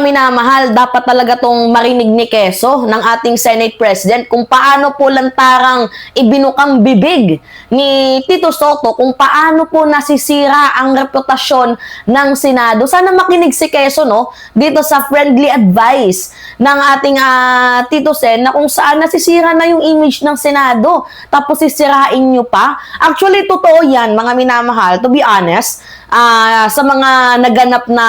minamahal, dapat talaga tong marinig ni Quezon ng ating Senate President kung paano po lantarang ibinukang bibig ni Tito Soto kung paano po nasisira ang reputasyon ng Senado. Sana makinig si Quezon, no, dito sa friendly advice ng ating Tito Sen na kung saan nasisira na yung image ng Senado tapos sisirain nyo pa. Actually, totoo yan, mga minamahal, to be honest, sa mga naganap na,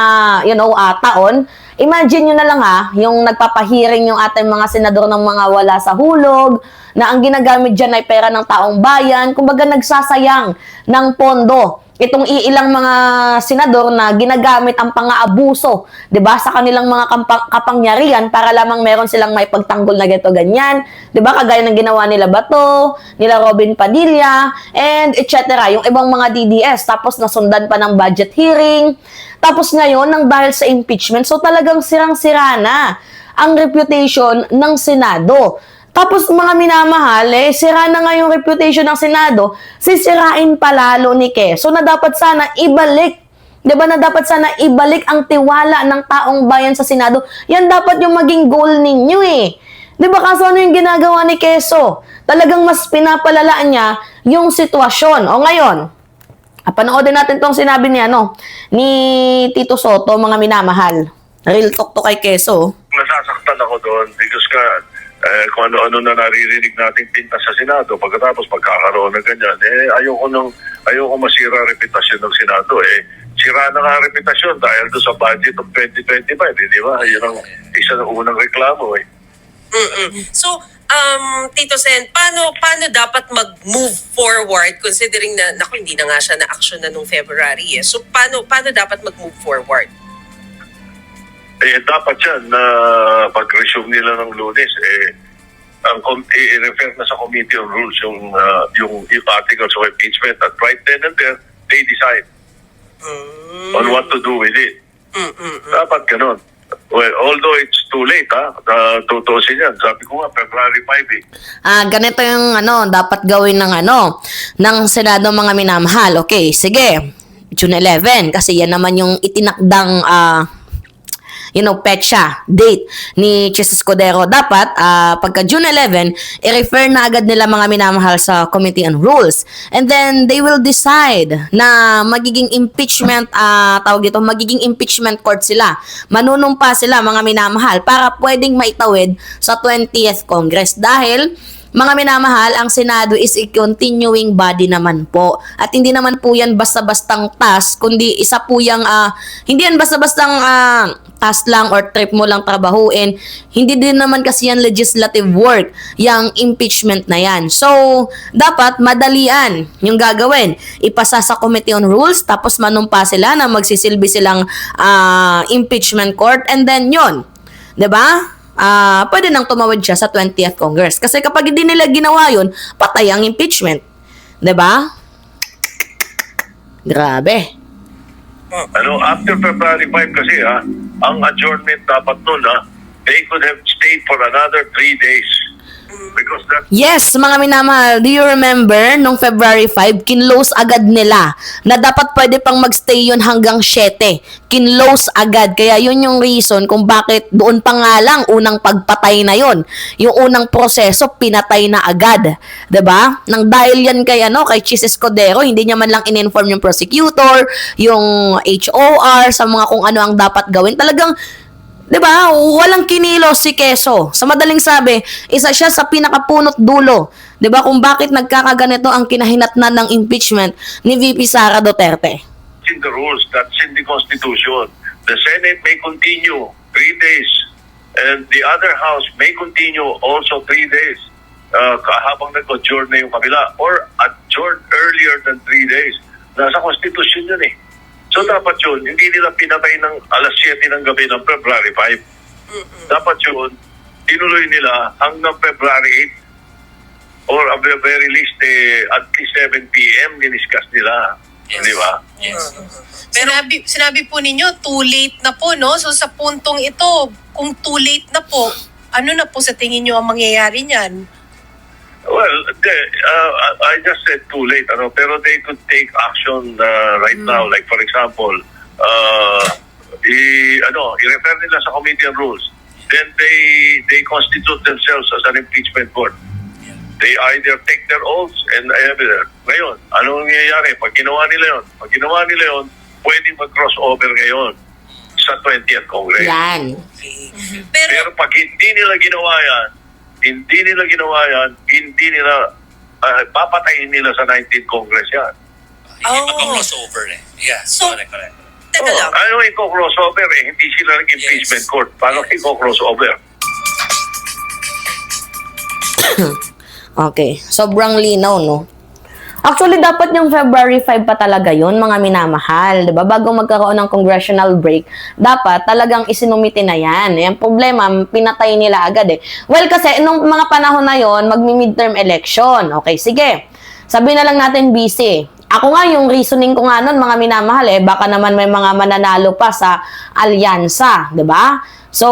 taon. Imagine nyo na lang yung nagpapahiring yung ating mga senador ng mga wala sa hulog, na ang ginagamit dyan ay pera ng taong bayan, kumbaga nagsasayang ng pondo. Itong iilang mga senador na ginagamit ang pang-aabuso, 'di ba, sa kanilang mga kapangyarihan para lamang meron silang may pagtanggol na ganito ganyan, 'di ba, kagaya ng ginawa nila Bato, nila Robin Padilla, and etc. Yung ibang mga DDS, tapos nasundan pa ng budget hearing, tapos ngayon nang dahil sa impeachment, so talagang sirang-sira na ang reputation ng Senado. Tapos mga minamahal, sira na nga yung reputation ng Senado, sisirain palalo ni Quezon na dapat sana ibalik. Diba na dapat sana ibalik ang tiwala ng taong bayan sa Senado? Yan dapat yung maging goal ninyo eh. Diba kaso ano yung ginagawa ni Quezon? Talagang mas pinapalalaan niya yung sitwasyon. O ngayon, panoodin natin tong sinabi niya, ni Tito Soto, mga minamahal. Real talk to kay Quezon. Nasasaktan ako doon because kung ano-ano na naririnig nating tinta sa Senado, pagkatapos pagkakaroon ng ganyan, ayoko masira reputasyon ng Senado. Sira na nga reputasyon dahil doon sa budget of 2025, di ba? Yun ang isa ng unang reklamo So, Tito Sen, paano dapat mag-move forward considering na, hindi na nga siya na-action na nung February So, paano dapat mag-move forward? Dapat yan na pag-resume nila ng Lunes, i-refer na sa Committee on Rules yung articles of impeachment at right then and there, they decide on what to do with it. Dapat ganun. Well, although it's too late, tutusin yan. Sabi ko nga, February 5 Ganito yung dapat gawin ng Senado, mga minamahal. Okay, sige. June 11, kasi yan naman yung itinakdang petsa, date ni Chis Escudero. Dapat, pagka June 11, i-refer na agad nila, mga minamahal, sa Committee on Rules. And then, they will decide na magiging impeachment, magiging impeachment court sila. Manunumpa sila, mga minamahal, para pwedeng maitawid sa 20th Congress. Dahil, mga minamahal, ang Senado is a continuing body naman po. At hindi naman po yan basta-bastang task, kundi isa po yung, hindi yan basta-bastang task lang or trip mo lang trabahuin. Hindi din naman kasi yan legislative work, yung impeachment na yan. So, dapat madalian yung gagawin. Ipasa sa Committee on Rules, tapos manumpa sila na magsisilbi silang impeachment court, and then yun. 'Di ba? Pwede nang tumawid siya sa 20th Congress. Kasi kapag hindi nila ginawa yun, patay ang impeachment. 'Di ba? Grabe. After February 5 kasi ang adjournment dapat nun they could have stayed for another 3 days. Because that... Yes, mga minamahal, do you remember nung February 5, kinlose agad nila na dapat pwede pang magstay yun hanggang 7. Kinlose agad. Kaya yun yung reason kung bakit doon pa nga lang unang pagpatay na yun. Yung unang proseso, pinatay na agad. 'Di ba? Nang dahil yan kay Chis Escudero, hindi niya man lang in-inform yung prosecutor, yung HOR, sa mga kung ano ang dapat gawin. Talagang 'di ba? Walang kinilos si Quezon. Sa madaling sabi, isa siya sa pinakapunot dulo. 'Di ba? Kung bakit nagkakaganito ang kinahinatnan ng impeachment ni VP Sara Duterte. In the rules, that's in the Constitution. The Senate may continue 3 days and the other house may continue also 3 days habang nag-adjourn na yung kabila or adjourn earlier than 3 days. Nasa Constitution yun eh. So dapat yun, hindi nila pinatay ng alas 7 ng gabi ng February 5. Dapat yun, tinuloy nila hanggang February 8 or at the very least at least 7 p.m. diniscuss nila. Yes. Di ba? Yes. Pero sinabi po ninyo, too late na po, no? So sa puntong ito, kung too late na po, ano na po sa tingin nyo ang mangyayari niyan? Well, I just said too late, pero they could take action right now. Like for example, i-refer nila sa Committee on Rules. Then they constitute themselves as an impeachment court. They either take their oaths and evidence. Ngayon, anong nangyayari? Pag ginawa nila yun, pwedeng mag-crossover ngayon sa 20th Congress. Yan. Pero pag hindi nila ginawa yan, papatayin nila sa 19th Congress yan. Hindi Oh. magka-crossover eh. Yeah, So, correct. Teka lang. Ano yung crossover eh? Hindi sila nag-impeachment Yes. court. Paano Yes. crossover? Okay, sobrang linaw, no? Actually, dapat yung February 5 pa talaga yun, mga minamahal, di ba? Bago magkaroon ng congressional break, dapat talagang isinumite na yan. Yung problema, pinatay nila agad eh. Well, kasi nung mga panahon na yon, magmi-midterm election. Okay, sige. Sabi na lang natin busy. Ako nga, yung reasoning ko nga nun, mga minamahal eh, baka naman may mga mananalo pa sa alyansa, di ba? So,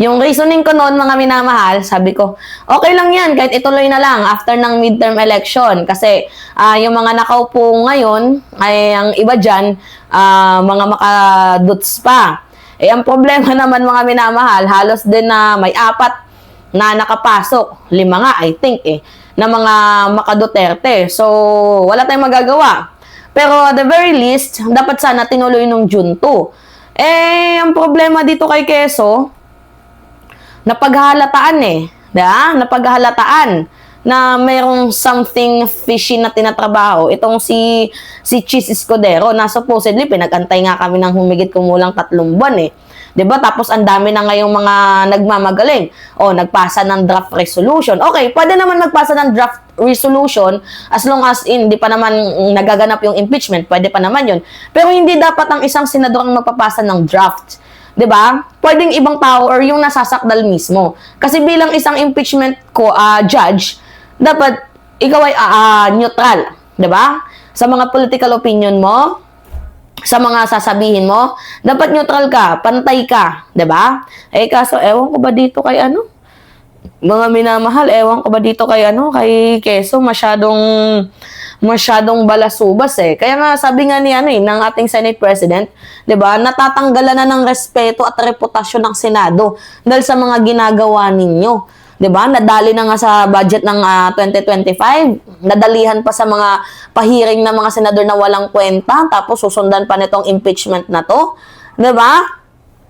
yung reasoning ko noon, mga minamahal, sabi ko, okay lang yan, kahit ituloy na lang after ng midterm election. Kasi yung mga nakaupo ngayon, ay ang iba dyan, mga makaduts pa. Eh, ang problema naman, mga minamahal, halos din na may 4 na nakapasok. 5 nga, I think na mga makaduterte. So, wala tayong magagawa. Pero at the very least, dapat sana tinuloy nung June 2. Eh, ang problema dito kay Quezon, napaghahalataan napaghahalataan na mayroong something fishy na tinatrabaho. Itong si Chis Escudero na supposedly pinag-antay nga kami ng humigit kumulang 3 buwan 'Di ba? Tapos ang dami na ngayong mga nagmamagaling. Nagpasa ng draft resolution. Okay, pwede naman magpasa ng draft resolution as long as hindi pa naman nagaganap yung impeachment. Pwede pa naman 'yun. Pero hindi dapat ang isang senador ang magpapasa ng draft. 'Di ba? Pwedeng ibang tao or yung nasasakdal mismo. Kasi bilang isang impeachment judge, dapat ikaw ay neutral, 'di ba? Sa mga political opinion mo, sa mga sasabihin mo, dapat neutral ka, pantay ka, 'di ba? Kaso ewan ko ba dito kay mga minamahal, ewan ko ba dito kay Quezon, masyadong balasubas Kaya nga sabi nga ni ng ating Senate President, 'di ba? Natatanggalan na ng respeto at reputasyon ng Senado dahil sa mga ginagawa ninyo. 'Di ba? Nadali na nga sa budget ng 2025, nadalihan pa sa mga pahiring ng mga senador na walang kwenta, tapos susundan pa nitong impeachment na 'to. 'Di ba?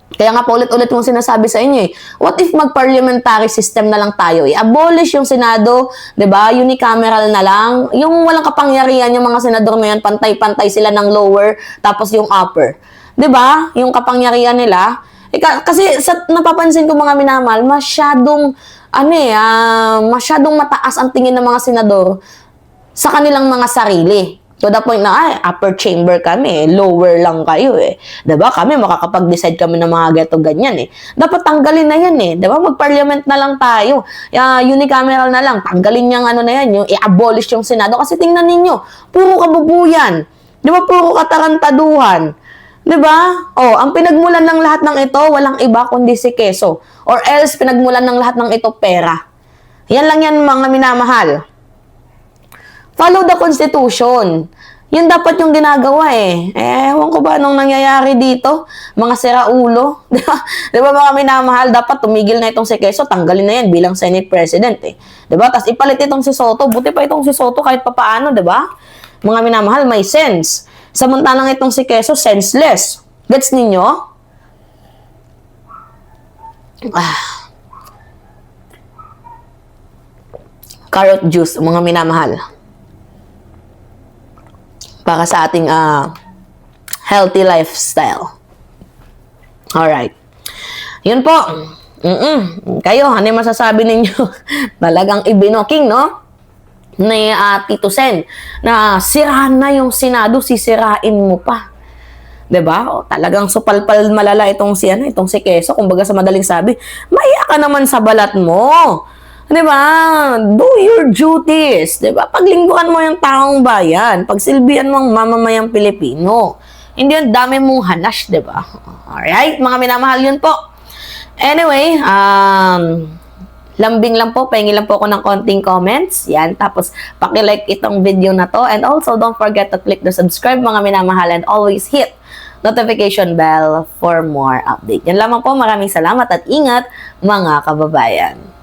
Kaya nga paulit-ulit yung sinasabi sa inyo what if mag-parliamentary system na lang tayo? I-abolish yung Senado, 'di ba? Unicameral na lang. Yung walang kapangyarihan yung mga senador na yan, pantay-pantay sila ng lower tapos yung upper. 'Di ba? Yung kapangyarihan nila. Kasi napapansin ko mga minamahal, masyadong mataas ang tingin ng mga senador sa kanilang mga sarili. To the point na, upper chamber kami, lower lang kayo 'Di ba? Kami makakapag-decide kami ng mga geto ganyan Dapat tanggalin na yan Diba? Mag-parliament na lang tayo. Unicameral na lang. Tanggalin niyang na yan, yung i-abolish yung Senado. Kasi tingnan ninyo, puro kabubuyan. Diba? Puro katarantaduhan. Diba? Ang pinagmulan ng lahat ng ito, walang iba kundi si Quezon. Or else, pinagmulan ng lahat ng ito, pera. Yan lang yan, mga minamahal. Follow the Constitution. Yun dapat yung ginagawa ewan ko ba anong nangyayari dito? Mga siraulo. Diba mga minamahal, dapat tumigil na itong si Quezon, tanggalin na yan bilang Senate President Diba? Tapos ipalit itong si Soto, buti pa itong si Soto kahit papaano, diba? Mga minamahal, may sense. Samantalang itong si Quezon, senseless. Gets ninyo? Carrot juice, mga minamahal. Para sa ating healthy lifestyle. Alright. Yun po. Kayo, ano yung masasabi ninyo? Talagang ibinoking, no? Ni Tito Sen, na sirahan na yung Senado, sisirain mo pa. 'Di ba? Talagang supalpal malala itong si Quezon, kumbaga sa madaling sabi, maiya ka naman sa balat mo. 'Di ba? Do your duties, 'di ba? Paglingkuran mo yung taong bayan, pagsilbihan mo ang mamamayang Pilipino. Hindi yung dami mong hanas, 'di ba? Alright, mga minamahal, yun po. Anyway, lambing lang po, pahingi lang po ako ng konting comments. Yan, tapos paki-like itong video na to. And also, don't forget to click the subscribe, mga minamahal, and always hit notification bell for more update. Yan lamang po, maraming salamat at ingat mga kababayan.